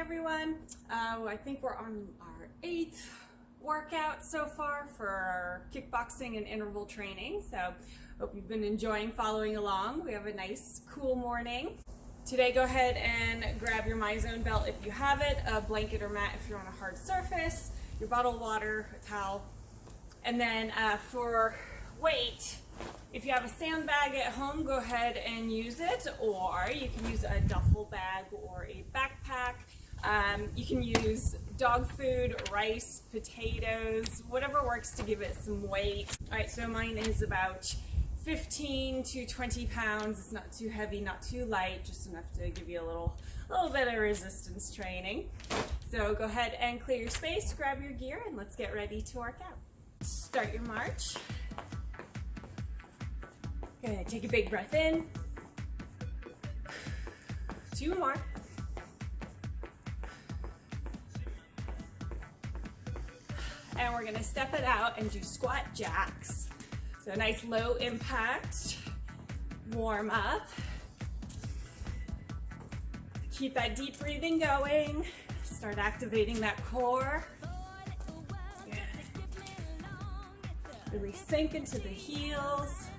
everyone. I think we're on our 8th workout so far for our kickboxing and interval training. So hope you've been enjoying following along. We have a nice cool morning. Today go ahead and grab your MyZone belt if you have it, a blanket or mat if you're on a hard surface, your bottled water, a towel. And then for weight, if you have a sandbag at home, go ahead and use it, or you can use a duffel bag or a backpack. You can use dog food, rice, potatoes, whatever works to give it some weight. All right, so mine is about 15 to 20 pounds. It's not too heavy, not too light, just enough to give you a little bit of resistance training. So go ahead and clear your space, grab your gear, and let's get ready to work out. Start your march. Good, take a big breath in. 2 more. And we're gonna step it out and do squat jacks. So nice low impact, warm up. Keep that deep breathing going. Start activating that core. Good. Really sink into the heels.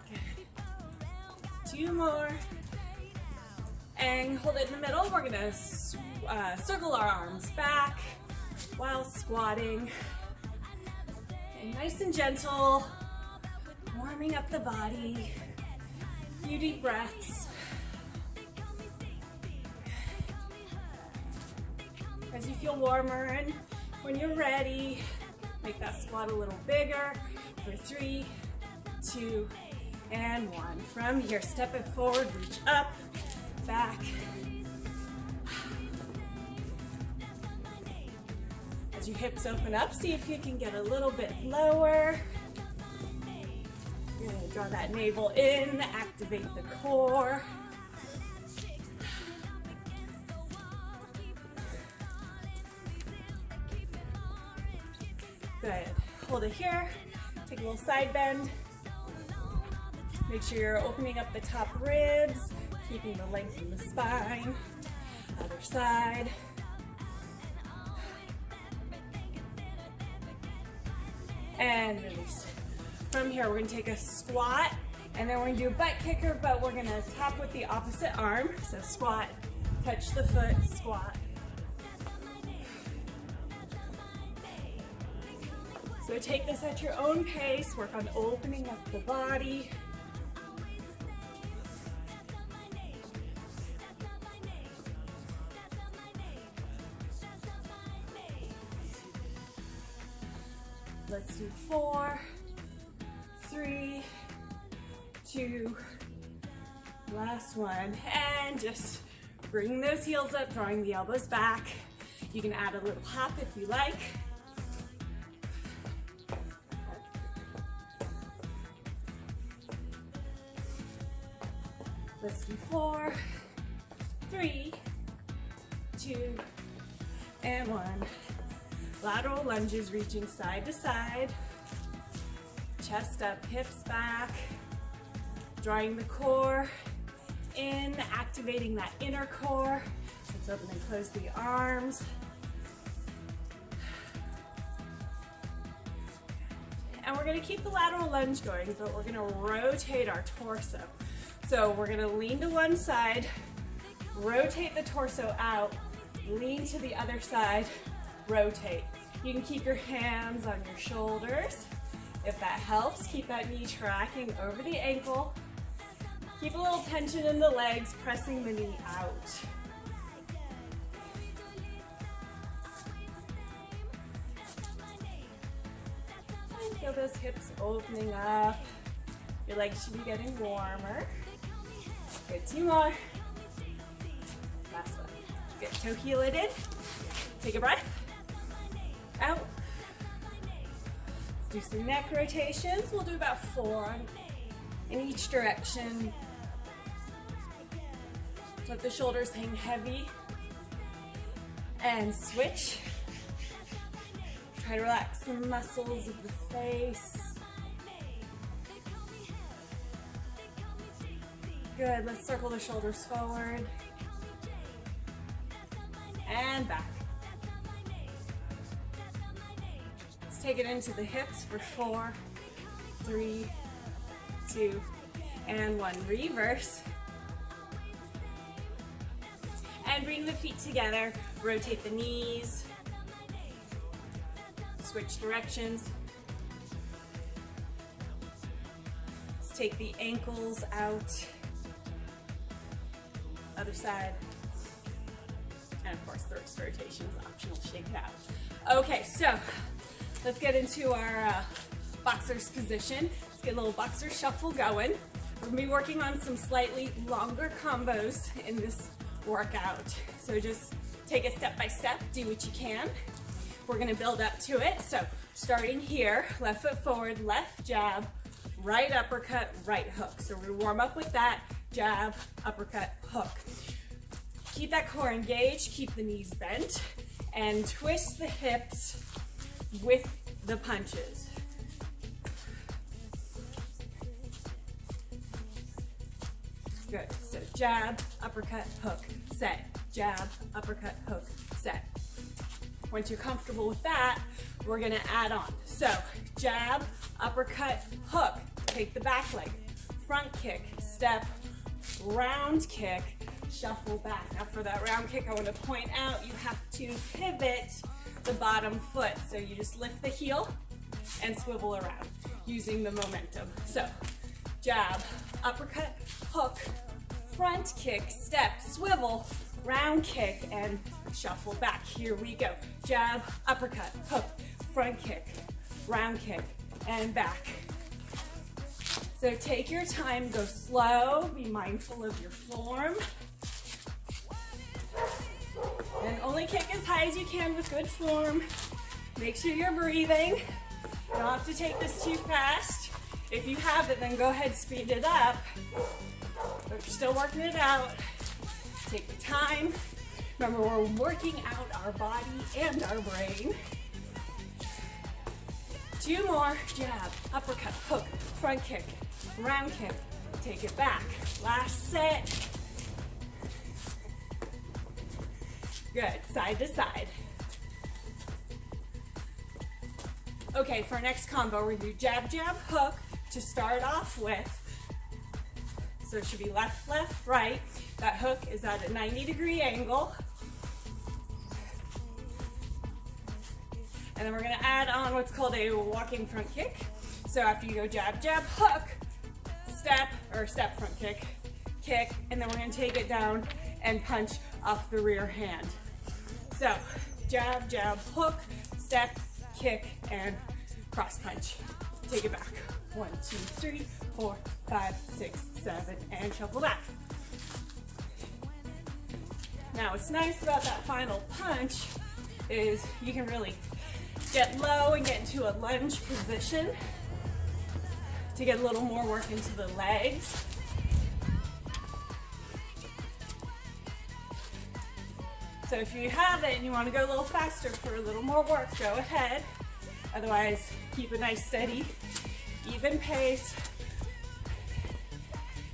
Good. 2 more. And hold it in the middle. We're gonna circle our arms back while squatting. And nice and gentle, warming up the body. A few deep breaths. As you feel warmer, and when you're ready, make that squat a little bigger for 3, 2, and 1. From here, step it forward, reach up, back. As your hips open up, see if you can get a little bit lower. You're gonna draw that navel in, activate the core. Good. Hold it here. Take a little side bend. Make sure you're opening up the top ribs, keeping the length in the spine. Other side. And release. From here, we're gonna take a squat, and then we're gonna do a butt kicker, but we're gonna tap with the opposite arm. So squat, touch the foot, squat. So take this at your own pace, work on opening up the body. Let's do 4, 3, 2, last one. And just bring those heels up, drawing the elbows back. You can add a little hop if you like. Let's do 4, 3, 2, and 1. Lateral lunges, reaching side to side. Chest up, hips back. Drawing the core in, activating that inner core. Let's open and close the arms. And we're gonna keep the lateral lunge going, but we're gonna rotate our torso. So we're gonna lean to one side, rotate the torso out, lean to the other side, rotate. You can keep your hands on your shoulders if that helps. Keep that knee tracking over the ankle. Keep a little tension in the legs, pressing the knee out. And feel those hips opening up. Your legs should be getting warmer. Good, 2 more. Last one. Good, toe heel it in. Take a breath. Out. Let's do some neck rotations. We'll do about 4 in each direction. Let the shoulders hang heavy. And switch. Try to relax the muscles of the face. Good, let's circle the shoulders forward. And back. Let's take it into the hips for 4, 3, 2, and 1. Reverse. And bring the feet together. Rotate the knees. Switch directions. Let's take the ankles out. Other side. And of course, the wrist rotation is optional. Shake it out. Okay, so let's get into our boxer's position. Let's get a little boxer shuffle going. We're going to be working on some slightly longer combos in this workout. So just take it step by step, do what you can. We're going to build up to it. So starting here, left foot forward, left jab, right uppercut, right hook. So we warm up with that, jab, uppercut, hook. Keep that core engaged, keep the knees bent, and twist the hips with the punches. Good, so jab, uppercut, hook, set, jab, uppercut, hook, set. Once you're comfortable with that, we're gonna add on. So jab, uppercut, hook, take the back leg, front kick, step, round kick, shuffle back. Now for that round kick, I want to point out you have to pivot the bottom foot. So you just lift the heel and swivel around using the momentum. So jab, uppercut, hook, front kick, step, swivel, round kick, and shuffle back. Here we go. Jab, uppercut, hook, front kick, round kick, and back. So take your time, go slow, be mindful of your form. And only kick as high as you can with good form. Make sure you're breathing. You don't have to take this too fast. If you have it, then go ahead, speed it up. But if you're still working it out, take the time. Remember, we're working out our body and our brain. 2 more, jab, uppercut, hook, front kick, round kick, take it back. Last set. Good, side to side. Okay, for our next combo, we're gonna do jab, jab, hook to start off with. So it should be left, left, right. That hook is at a 90-degree angle. And then we're gonna add on what's called a walking front kick. So after you go jab, jab, hook, step, or step front kick, kick, and then we're gonna take it down and punch off the rear hand. So jab, jab, hook, step, kick, and cross punch. Take it back. 1, 2, 3, 4, 5, 6, 7, and shuffle back. Now what's nice about that final punch is you can really get low and get into a lunge position to get a little more work into the legs. So if you have it and you want to go a little faster for a little more work, go ahead. Otherwise, keep a nice steady, even pace.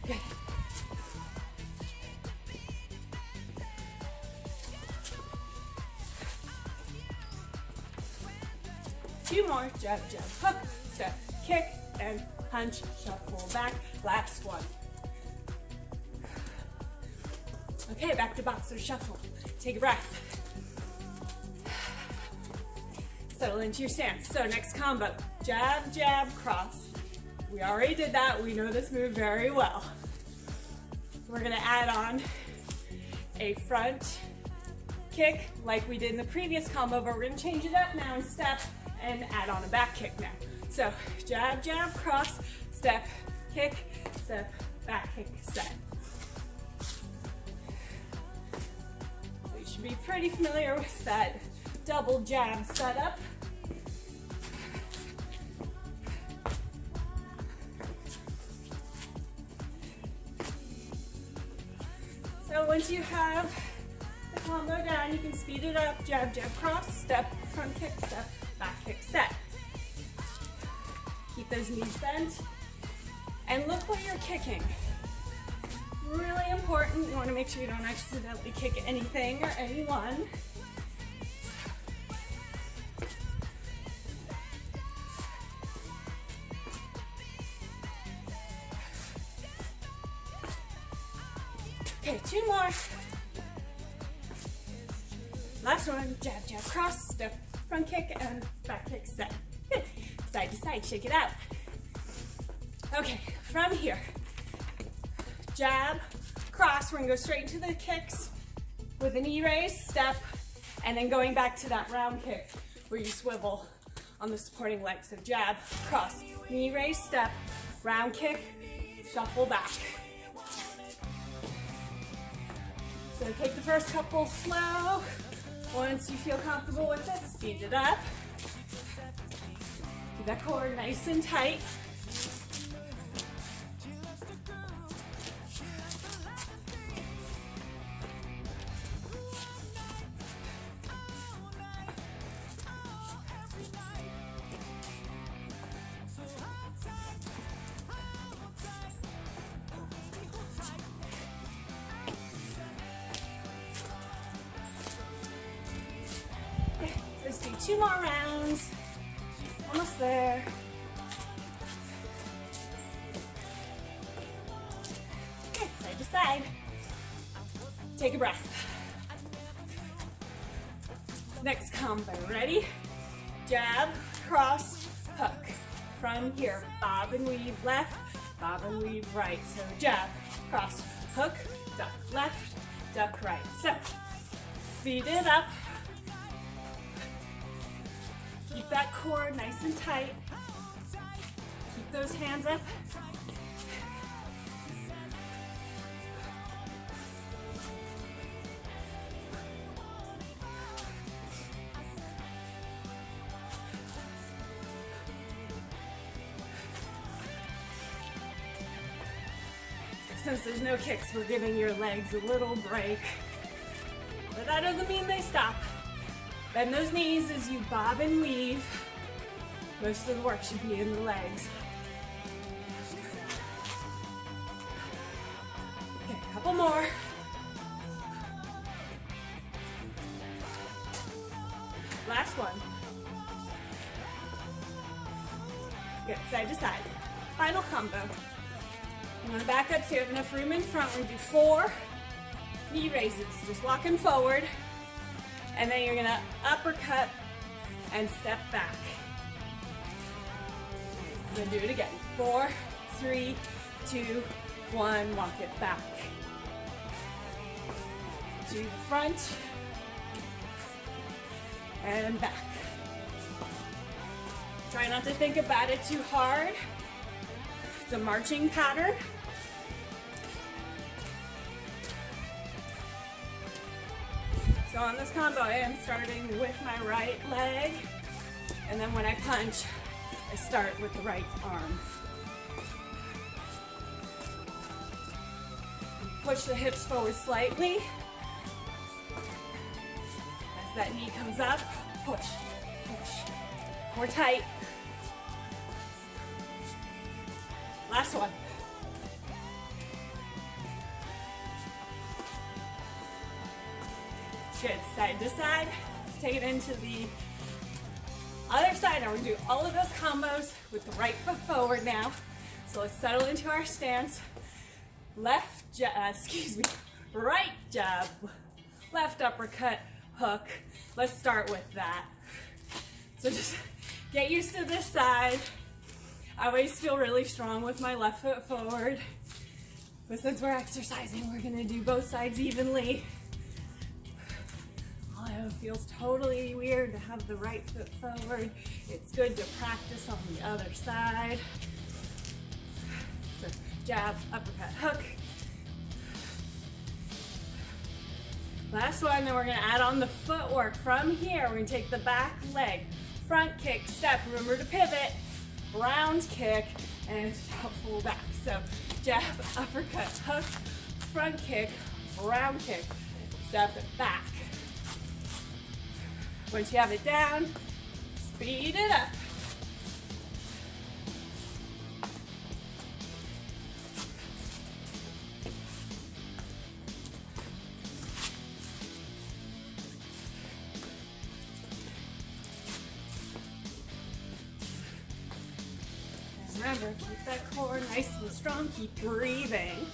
Good. Two more, jab, jab, hook, step, kick, and punch, shuffle back. Last one. Okay, back to boxer shuffle. Take a breath. Settle into your stance. So next combo, jab, jab, cross. We already did that. We know this move very well. We're gonna add on a front kick like we did in the previous combo, but we're gonna change it up now and step and add on a back kick now. So jab, jab, cross, step, kick, step, back kick, set. Be pretty familiar with that double jab setup. So once you have the combo down, you can speed it up. Jab, jab, cross, step, front kick, step, back kick, set. Keep those knees bent. And look what you're kicking. You want to make sure you don't accidentally kick anything or anyone. Okay, 2 more. Last one, jab, jab, cross, step, front kick, and back kick, step. Good. Side to side, shake it out. Okay, from here, jab, cross, we're gonna go straight into the kicks with a knee raise, step, and then going back to that round kick where you swivel on the supporting leg. So jab, cross, knee raise, step, round kick, shuffle back. So take the first couple slow. Once you feel comfortable with it, speed it up. Keep that core nice and tight. Let's do 2 more rounds. Almost there. Okay, side to side. Take a breath. Next combo, ready? Jab, cross, hook. From here, bob and weave left, bob and weave right. So jab, cross, hook, duck left, duck right. So speed it up. Keep that core nice and tight. Keep those hands up. Since there's no kicks, we're giving your legs a little break. But that doesn't mean they stop. Bend those knees as you bob and weave. Most of the work should be in the legs. Okay, a couple more. Last one. Good, side to side. Final combo. I'm gonna back up so you have enough room in front. We're gonna do 4 knee raises. Just walking forward. And then you're gonna uppercut and step back. We're gonna do it again. 4, 3, 2, 1, walk it back. To the front and back. Try not to think about it too hard. It's a marching pattern. So on this combo, I am starting with my right leg, and then when I punch, I start with the right arm. Push the hips forward slightly. As that knee comes up, push, push. Core tight. Last one. Good, side to side. Let's take it into the other side. Now we're gonna do all of those combos with the right foot forward now. So let's settle into our stance. Left jab, right jab, left uppercut, hook. Let's start with that. So just get used to this side. I always feel really strong with my left foot forward. But since we're exercising, we're gonna do both sides evenly. It feels totally weird to have the right foot forward. It's good to practice on the other side. So jab, uppercut, hook. Last one, then we're gonna add on the footwork. From here, we're gonna take the back leg, front kick, step. Remember to pivot, round kick, and shuffle back. So jab, uppercut, hook, front kick, round kick, step it back. Once you have it down, speed it up. over. Keep that core nice and strong. Keep breathing.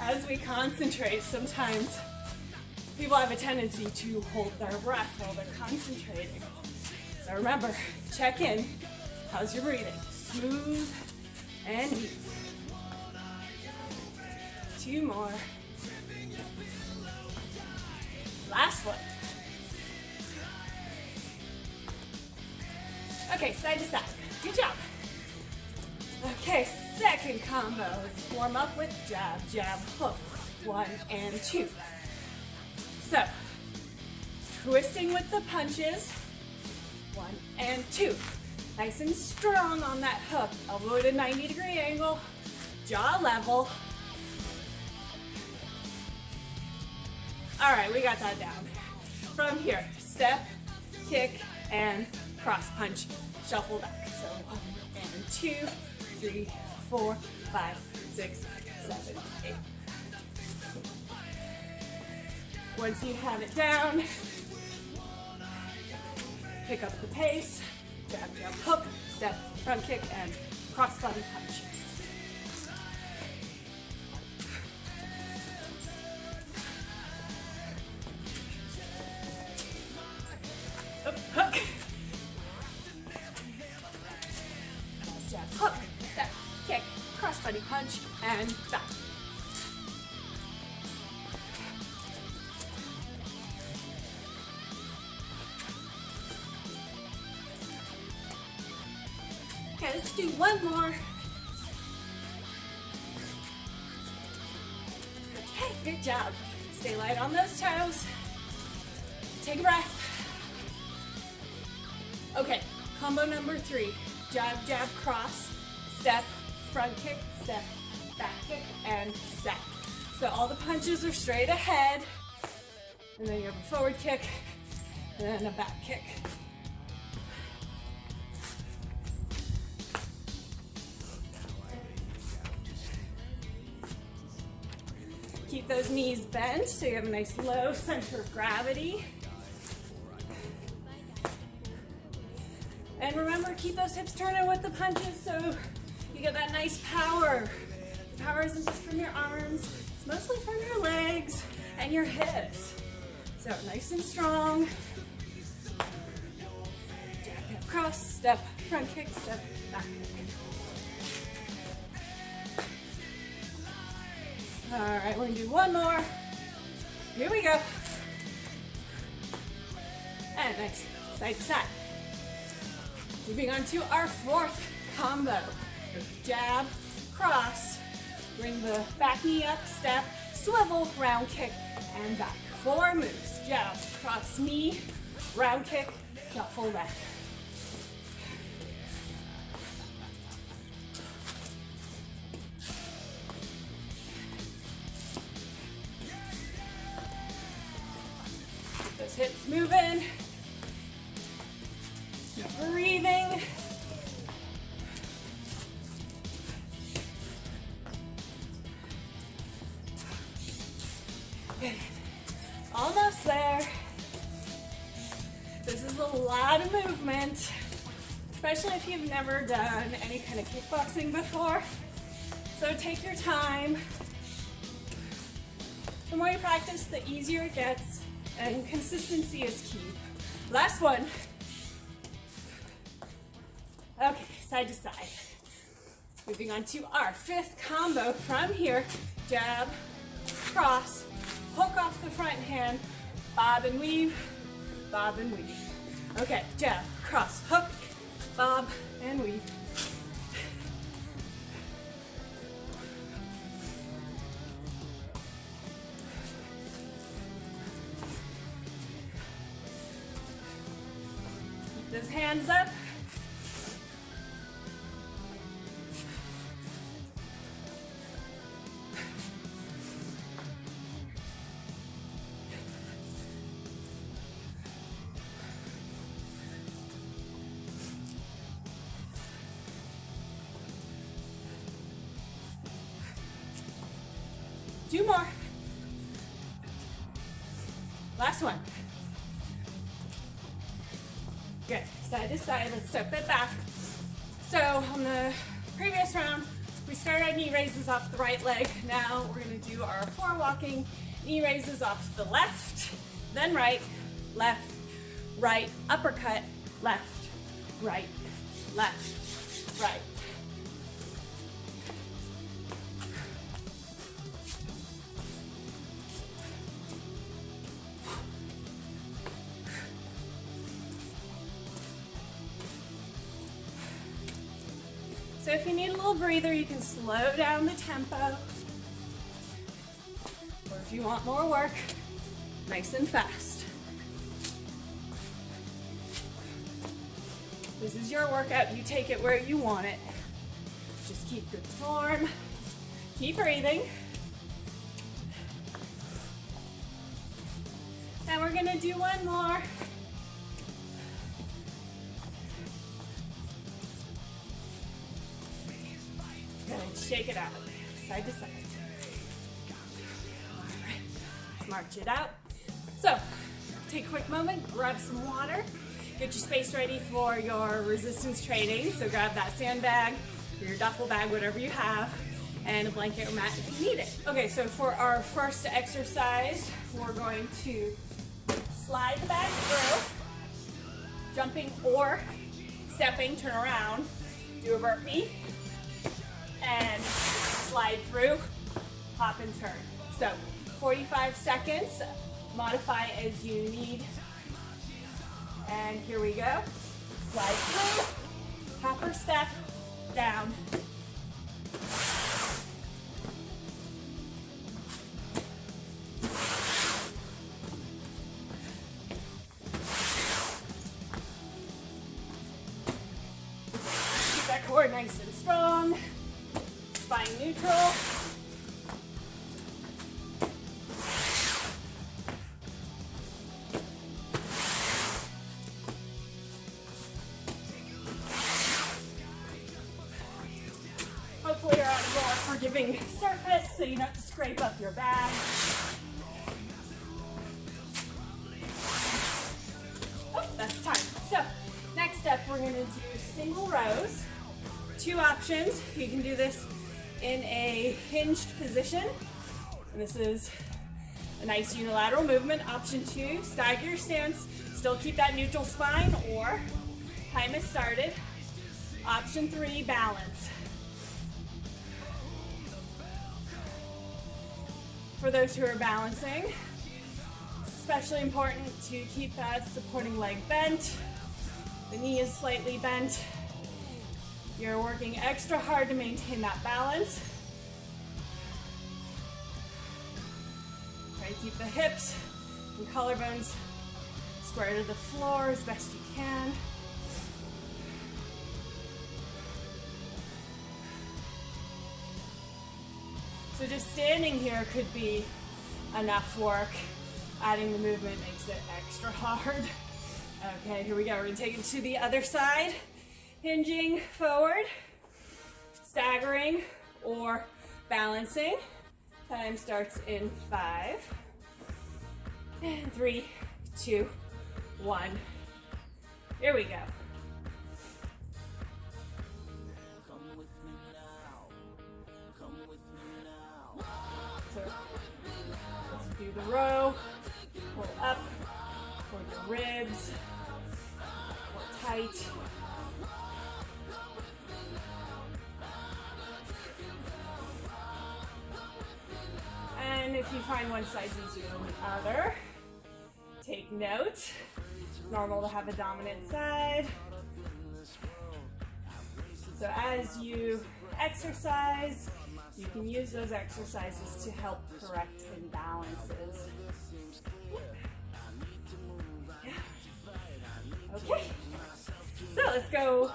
As we concentrate, sometimes people have a tendency to hold their breath while they're concentrating. So remember, check in. How's your breathing? Smooth and deep. 2 more. Last one. Okay, side to side. Good job. Okay, second combo. Let's warm up with jab, jab, hook. 1 and 2. So, twisting with the punches. 1 and 2. Nice and strong on that hook. Elbow at a 90-degree angle. Jaw level. All right, we got that down. From here, step, kick, and cross punch. Shuffle back. So 1 and 2, 3, 4, 5, 6, 7, 8. Once you have it down, pick up the pace. Jab, jab, hook, step, front kick, and cross body punch. Up, hook. Jab, hook, step, kick, cross body punch, and back. Okay, let's do one more. Okay, good job. Stay light on those toes. Take a breath. Okay, combo number 3. Jab, jab, cross, step, front kick, step, back kick, and step. So all the punches are straight ahead. And then you have a forward kick, and then a back kick. Keep those knees bent so you have a nice low center of gravity. And remember, keep those hips turning with the punches so you get that nice power. The power isn't just from your arms, it's mostly from your legs and your hips. So nice and strong. Jab, jab, cross, step, front kick, step, back kick. All right, we're gonna do one more. Here we go. And nice, side to side. Moving on to our 4th combo. Jab, cross, bring the back knee up, step, swivel, round kick, and back. 4 moves. Jab, cross knee, round kick, shuffle back. Keep those hips moving. Keep breathing. Almost there. This is a lot of movement, especially if you've never done any kind of kickboxing before. So take your time. The more you practice, the easier it gets, and consistency is key. Last one. Okay, side to side. Moving on to our 5th combo. From here, jab, cross, hook off the front hand, bob and weave, bob and weave. Okay, jab, cross, hook, bob and weave. Keep those hands up. Two more. Last one. Good. Side to side. Let's step it back. So on the previous round, we started our knee raises off the right leg. Now we're gonna do our floor walking knee raises off the left, then right, left, right, uppercut, left, right, left, right. So if you need a little breather, you can slow down the tempo. Or if you want more work, nice and fast. This is your workout, you take it where you want it. Just keep good form, keep breathing. And we're gonna do one more. Shake it out, side to side. All right, let's march it out. So, take a quick moment, grab some water, get your space ready for your resistance training. So grab that sandbag, or your duffel bag, whatever you have, and a blanket or mat if you need it. Okay, so for our first exercise, we're going to slide the bag through, jumping or stepping, turn around, do a burpee, and slide through, hop and turn. So 45 seconds, modify as you need. And here we go. Slide through, hop or step, down. Keep that core nice and strong. Spine neutral. Hopefully you're on a more forgiving surface so you don't have to scrape up your bag. Oh, that's time. So next up we're going to do single rows. Two options. You can do this in a hinged position, and this is a nice unilateral movement. Option 2, stagger your stance, still keep that neutral spine, or time has started. Option 3, balance. For those who are balancing, it's especially important to keep that supporting leg bent. The knee is slightly bent. You're working extra hard to maintain that balance. Try to keep the hips and collarbones square to the floor as best you can. So just standing here could be enough work. Adding the movement makes it extra hard. Okay, here we go. We're gonna take it to the other side. Hinging forward, staggering, or balancing. Time starts in 5, and 3, 2, 1. Here we go. So let's do the row. Pull up, pull your ribs, pull tight. And if you find one side's easier than the other, take note. It's normal to have a dominant side. So as you exercise, you can use those exercises to help correct imbalances. Yeah. Okay, so let's go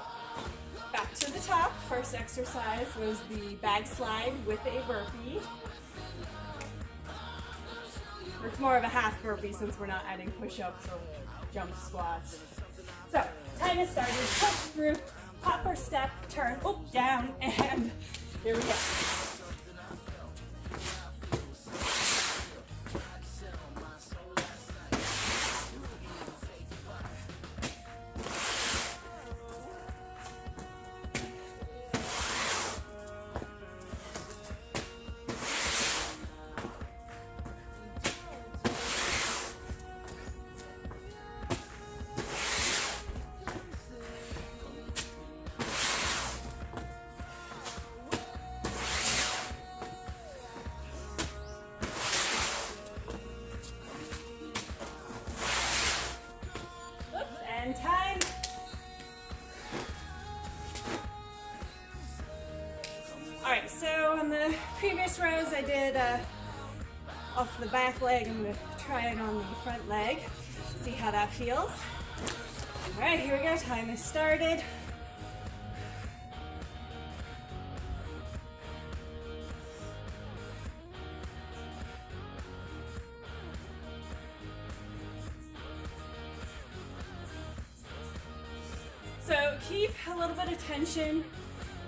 back to the top. First exercise was the bag slide with a burpee. It's more of a half burpee since we're not adding push-ups or jump squats. So, time has started. Push through, hop or step, turn, down, and here we go. I did off the back leg, I'm going to try it on the front leg, see how that feels. All right, here we go, time has started. So keep a little bit of tension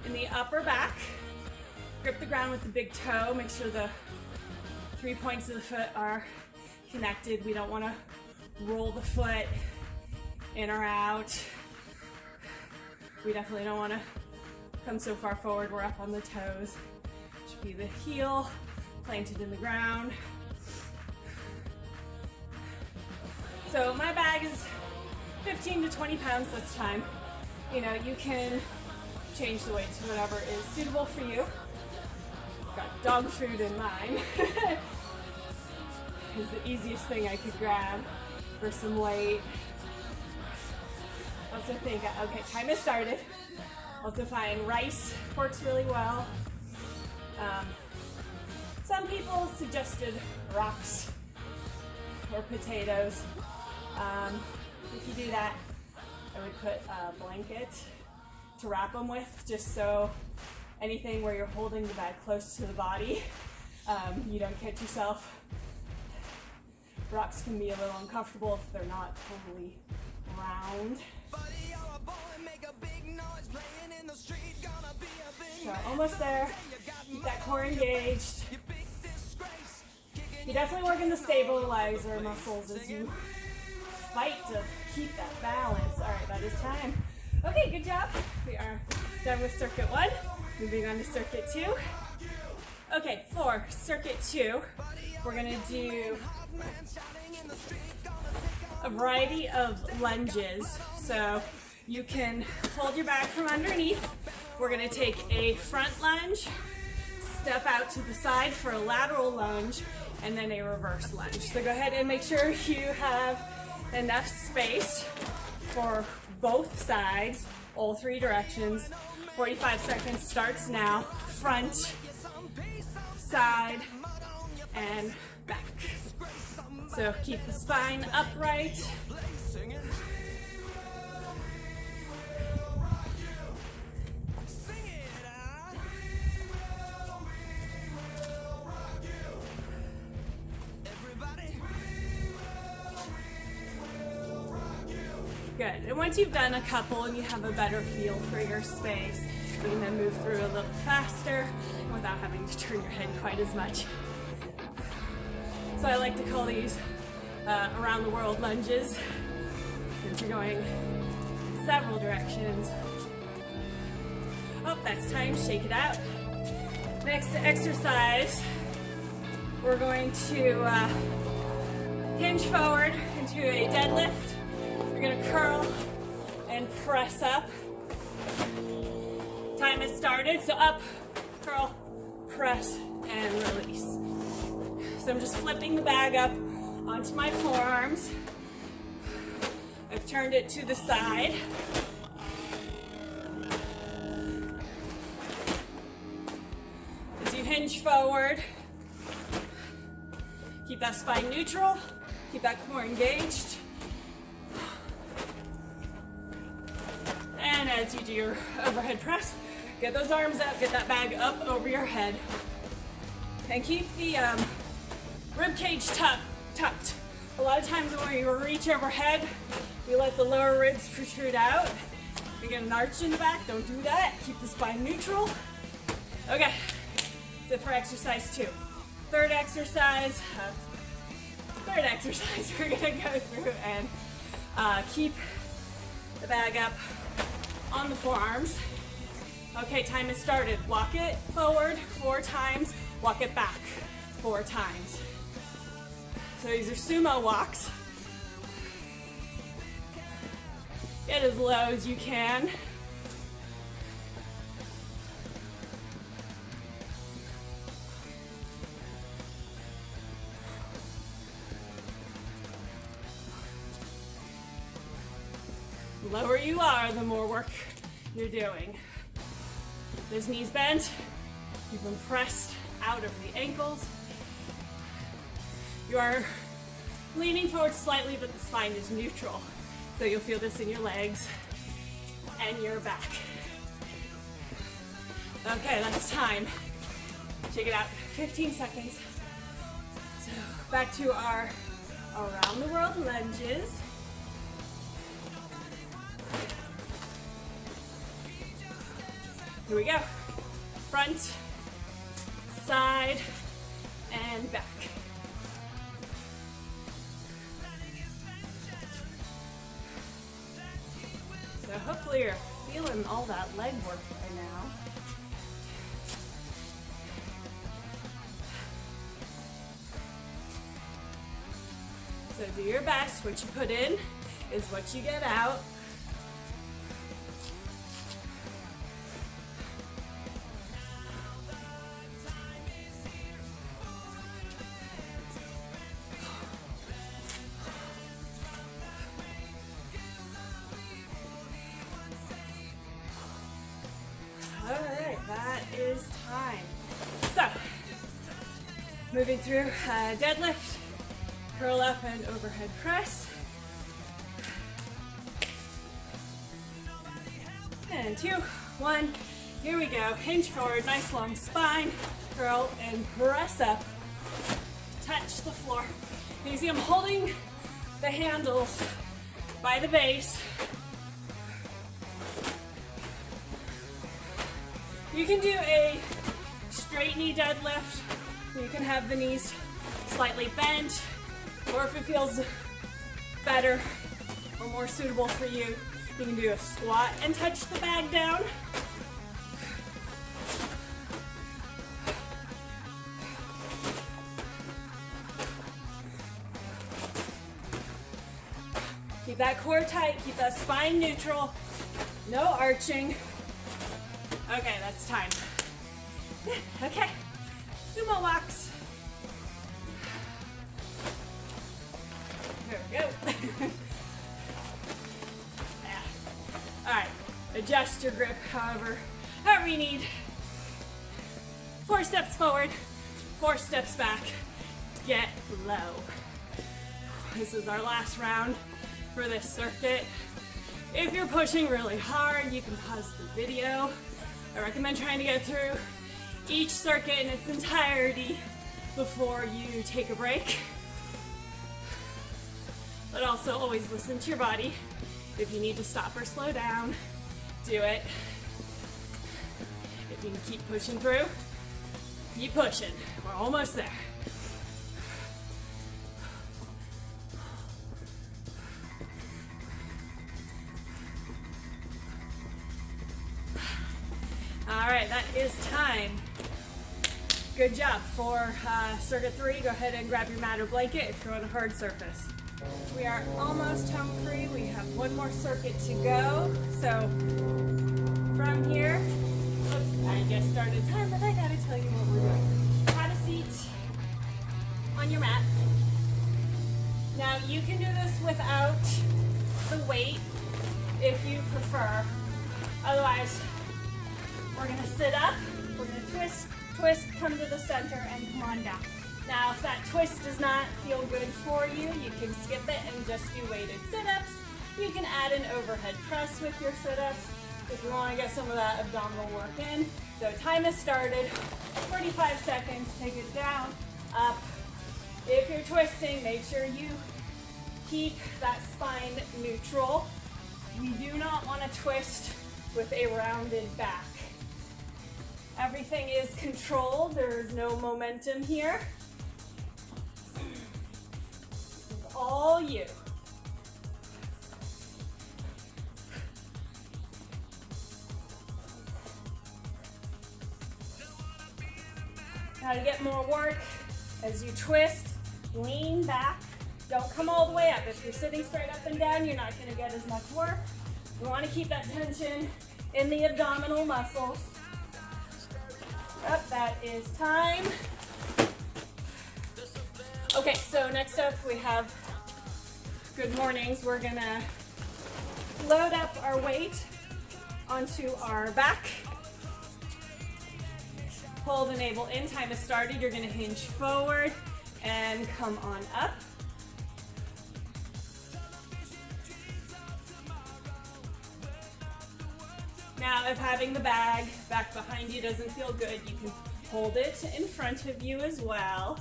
in the upper back. Grip the ground with the big toe. Make sure the 3 points of the foot are connected. We don't want to roll the foot in or out. We definitely don't want to come so far forward we're up on the toes. Should be the heel planted in the ground. So my bag is 15 to 20 pounds this time. You know, you can change the weight to whatever is suitable for you. Got dog food in mine. It's the easiest thing I could grab for some weight. Also think, okay, time has started. Also find rice works really well. Some people suggested rocks or potatoes. If you do that, I would put a blanket to wrap them with, just so anything where you're holding the bag close to the body, you don't catch yourself. Rocks can be a little uncomfortable if they're not totally round. So almost there. Keep that core engaged. You're definitely working the stabilizer muscles as you fight to keep that balance. All right, that is time. Okay, good job. We are done with circuit 1. Moving on to circuit 2. Okay, for circuit 2, we're gonna do a variety of lunges. So you can hold your back from underneath. We're gonna take a front lunge, step out to the side for a lateral lunge, and then a reverse lunge. So go ahead and make sure you have enough space for both sides, all 3 directions. 45 seconds starts now. Front, side, and back. So keep the spine upright. Good. And once you've done a couple and you have a better feel for your space, you can then move through a little faster without having to turn your head quite as much. So I like to call these around the world lunges, since you're going several directions. Oh, that's time. Shake it out. Next exercise, we're going to hinge forward into a deadlift. You're going to curl and press up. Time has started, so up, curl, press, and release. So I'm just flipping the bag up onto my forearms. I've turned it to the side. As you hinge forward, keep that spine neutral, keep that core engaged. And as you do your overhead press, get those arms up, get that bag up over your head. And keep the rib cage tucked. A lot of times when you reach overhead, you let the lower ribs protrude out. You get an arch in the back, don't do that. Keep the spine neutral. Okay, that's it for exercise 2. Third exercise we're gonna go through and keep the bag up on the forearms. Okay, time has started. Walk it forward 4 times, walk it back 4 times. So these are sumo walks. Get as low as you can. The lower you are, the more work you're doing. Those knees bent, keep them pressed out of the ankles. You are leaning forward slightly, but the spine is neutral. So you'll feel this in your legs and your back. Okay, that's time. Check it out, 15 seconds. So back to our around the world lunges. Here we go. Front, side, and back. So hopefully you're feeling all that leg work by now. So do your best. What you put in is what you get out. That is time. So, moving through deadlift, curl up and overhead press. And 2, 1, here we go. Hinge forward, nice long spine, curl and press up. Touch the floor. You see I'm holding the handles by the base. You can do a straight knee deadlift. You can have the knees slightly bent, or if it feels better or more suitable for you, you can do a squat and touch the bag down. Keep that core tight, keep that spine neutral, no arching. Okay, that's time. Okay, sumo walks. There we go. Yeah. All right, adjust your grip however you need. 4 steps forward, 4 steps back, get low. This is our last round for this circuit. If you're pushing really hard, you can pause the video. I recommend trying to get through each circuit in its entirety before you take a break. But also always listen to your body. If you need to stop or slow down, do it. If you can keep pushing through, keep pushing. We're almost there. All right, that is time. Good job. For circuit 3, go ahead and grab your mat or blanket if you're on a hard surface. We are almost home free. We have one more circuit to go. So from here, oops, I just started time, but I gotta tell you what we're doing. Have a seat on your mat. Now you can do this without the weight if you prefer. Otherwise, we're gonna sit up, we're gonna twist, come to the center, and come on down. Now, if that twist does not feel good for you, you can skip it and just do weighted sit-ups. You can add an overhead press with your sit-ups if you wanna get some of that abdominal work in. So time has started, 45 seconds, take it down, up. If you're twisting, make sure you keep that spine neutral. We do not wanna twist with a rounded back. Everything is controlled. There is no momentum here. This is all you. Now to get more work, as you twist, lean back. Don't come all the way up. If you're sitting straight up and down, you're not going to get as much work. You want to keep that tension in the abdominal muscles. Up, that is time. Okay, so next up we have good mornings. We're gonna load up our weight onto our back. Pull the navel in, time has started. You're gonna hinge forward and come on up. Now, if having the bag back behind you doesn't feel good, you can hold it in front of you as well.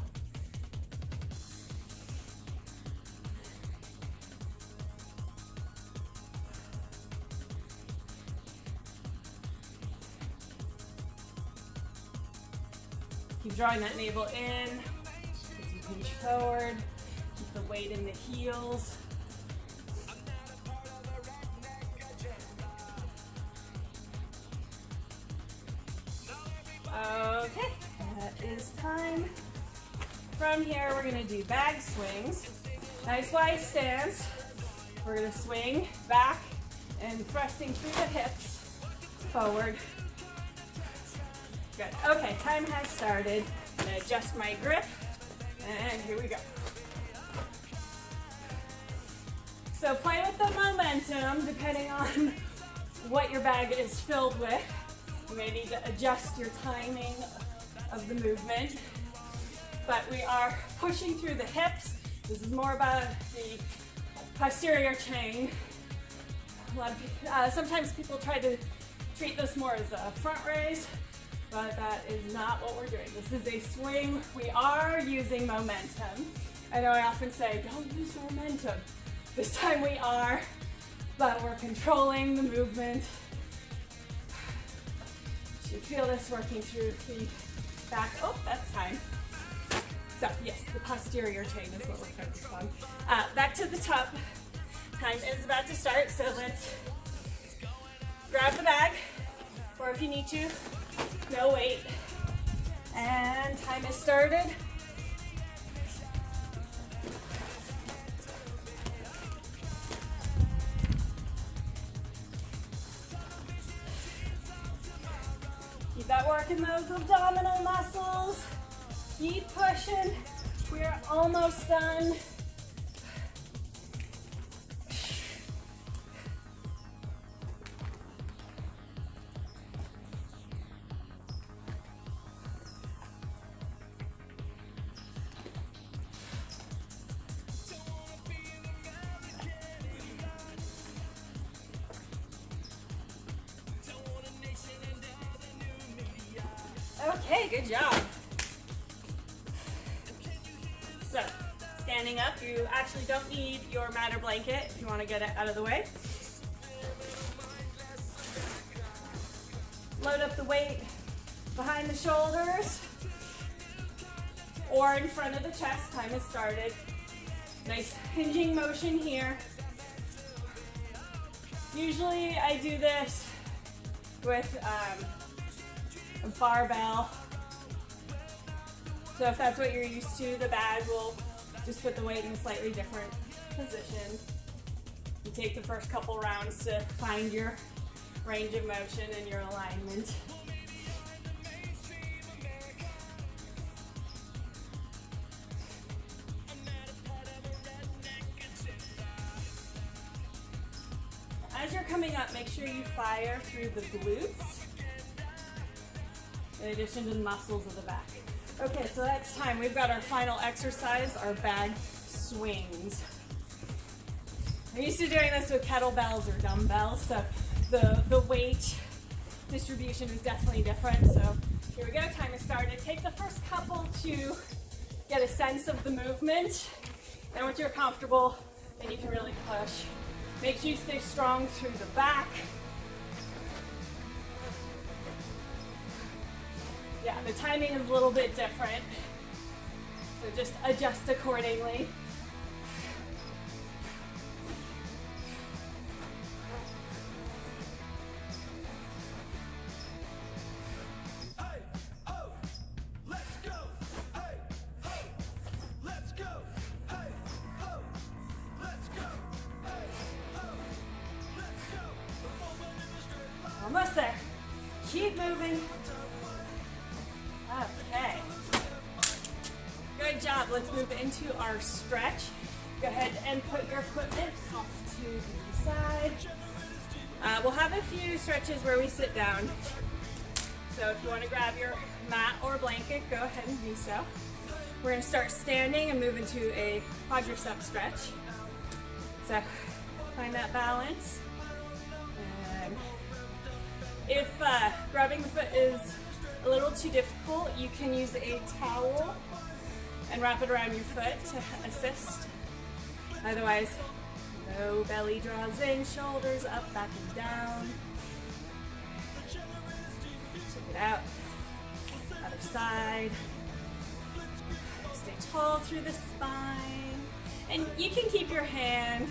Keep drawing that navel in, as you hinge forward, keep the weight in the heels. Okay, that is time. From here, we're gonna do bag swings. Nice wide stance. We're gonna swing back and thrusting through the hips, forward. Good. Okay, time has started. I'm gonna adjust my grip, and here we go. So play with the momentum depending on what your bag is filled with. You may need to adjust your timing of the movement, but we are pushing through the hips. This is more about the posterior chain. Sometimes people try to treat this more as a front raise, but that is not what we're doing. This is a swing. We are using momentum. I know I often say, don't use momentum. This time we are, but we're controlling the movement. You feel this working through the back. Oh, that's time. So yes, the posterior chain is what we're focused on. Back to the top. Time is about to start, so let's grab the bag, or if you need to, no weight. And time is started. Keep that working those abdominal muscles. Keep pushing. We're almost done. Okay, good job. So, standing up, you actually don't need your mat or blanket if you want to get it out of the way. Load up the weight behind the shoulders or in front of the chest. Time has started. Nice hinging motion here. Usually I do this with a barbell. So if that's what you're used to, the bag will just put the weight in a slightly different position. You take the first couple rounds to find your range of motion and your alignment. As you're coming up, make sure you fire through the glutes in addition to the muscles of the back. Okay, so that's time. We've got our final exercise, our bag swings. I'm used to doing this with kettlebells or dumbbells, so the weight distribution is definitely different. So here we go, time has started. Take the first couple to get a sense of the movement. Then once you're comfortable, then you can really push. Make sure you stay strong through the back. Yeah, the timing is a little bit different, so just adjust accordingly. Almost there. Keep moving. Okay. Good job. Let's move into our stretch. Go ahead and put your equipment off to the side. We'll have a few stretches where we sit down. So if you want to grab your mat or blanket, go ahead and do so. We're going to start standing and move into a quadricep stretch. So find that balance. And if grabbing the foot is a little too difficult, you can use a towel and wrap it around your foot to assist. Otherwise, low belly draws in, shoulders up, back and down. Check it out. Other side. Stay tall through the spine. And you can keep your hand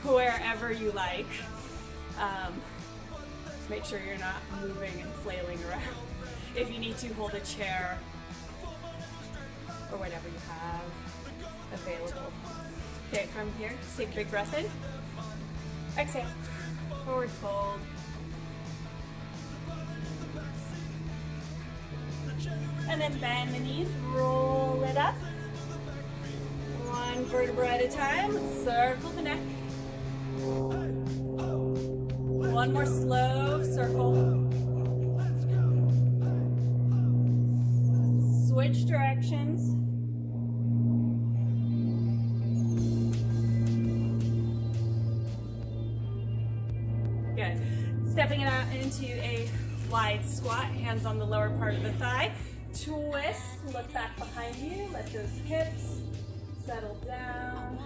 wherever you like. Just make sure you're not moving and flailing around. If you need to, hold a chair or whatever you have available. Okay, from here, just take a big breath in. Exhale. Forward fold. And then bend the knees, roll it up. One vertebra at a time, circle the neck. One more slow circle. Switch directions. Good. Stepping it out into a wide squat, hands on the lower part of the thigh. Twist, look back behind you, let those hips settle down.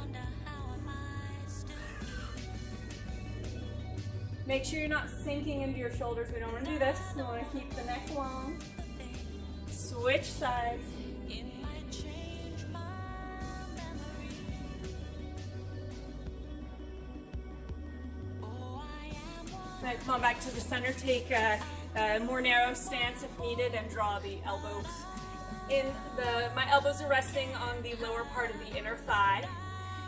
Make sure you're not sinking into your shoulders. We don't want to do this. We want to keep the neck long. Switch sides. Now come on back to the center. Take a more narrow stance if needed and draw the elbows in. My elbows are resting on the lower part of the inner thigh.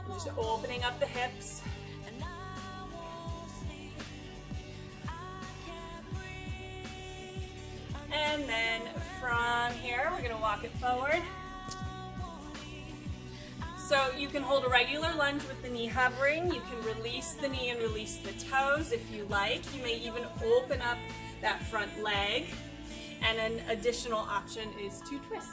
I'm just opening up the hips. And then from here, we're going to walk it forward. So you can hold a regular lunge with the knee hovering. You can release the knee and release the toes if you like. You may even open up that front leg. And an additional option is to twist.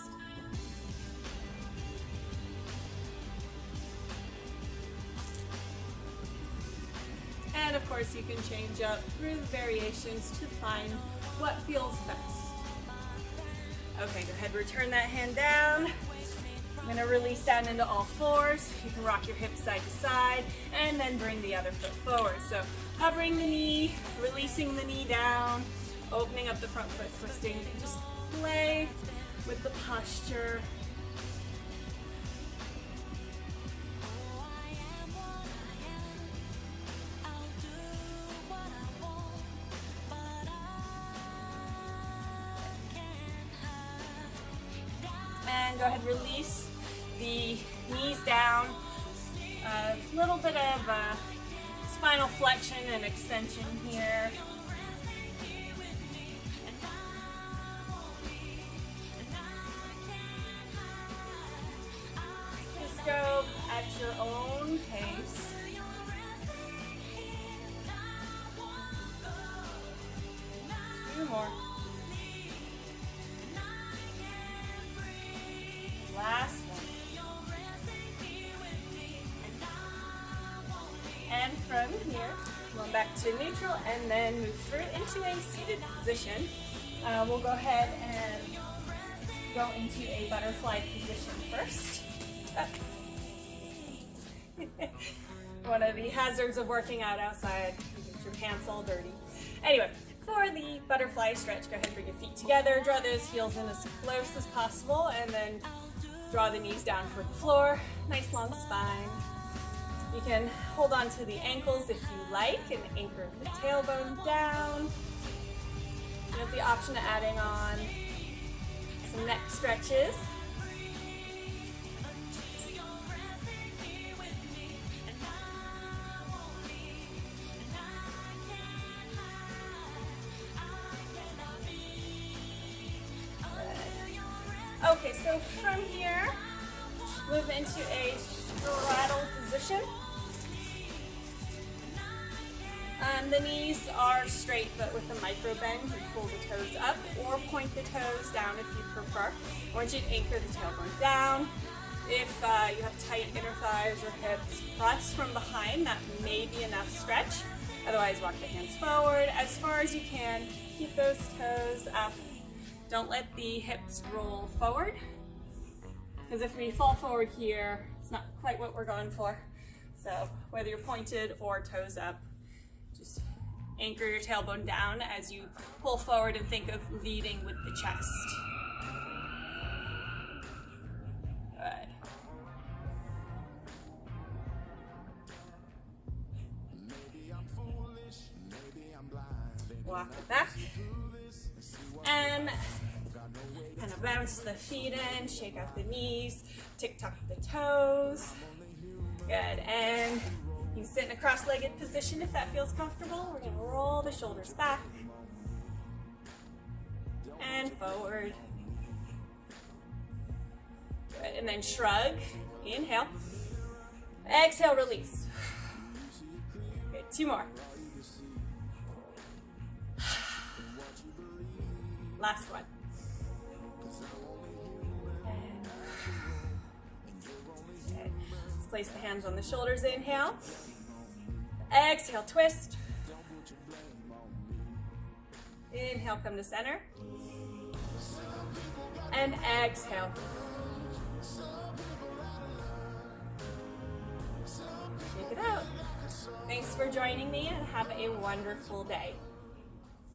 And of course, you can change up through the variations to find what feels best. Okay, go ahead, return that hand down. I'm gonna release down into all fours. You can rock your hips side to side and then bring the other foot forward. So hovering the knee, releasing the knee down, opening up the front foot, twisting. Just play with the posture. And go ahead, release the knees down. A little bit of spinal flexion and extension here. Just go at your own pace. Two more. Last one. And from here, going back to neutral and then move through into a seated position. We'll go ahead and go into a butterfly position first. One of the hazards of working out outside, you get your pants all dirty. Anyway, for the butterfly stretch, go ahead and bring your feet together, draw those heels in as close as possible, and then draw the knees down toward the floor. Nice long spine. You can hold on to the ankles if you like and anchor the tailbone down. You have the option of adding on some neck stretches. Okay, so from here, move into a straddle position. The knees are straight but with a micro bend. You pull the toes up or point the toes down if you prefer. I want you to anchor the tailbone down. If you have tight inner thighs or hips, press from behind. That may be enough stretch. Otherwise, walk the hands forward as far as you can. Keep those toes up. Don't let the hips roll forward, because if we fall forward here, it's not quite what we're going for. So whether you're pointed or toes up, just anchor your tailbone down as you pull forward and think of leading with the chest. Good. Walk it back. And kind of bounce the feet in, shake out the knees, tick-tock the toes. Good, and you can sit in a cross-legged position if that feels comfortable. We're gonna roll the shoulders back and forward. Good, and then shrug, inhale. Exhale, release. Good, 2 more. Last one. Okay. Let's place the hands on the shoulders, inhale. Exhale, twist. Inhale, come to center. And exhale. Shake it out. Thanks for joining me and have a wonderful day.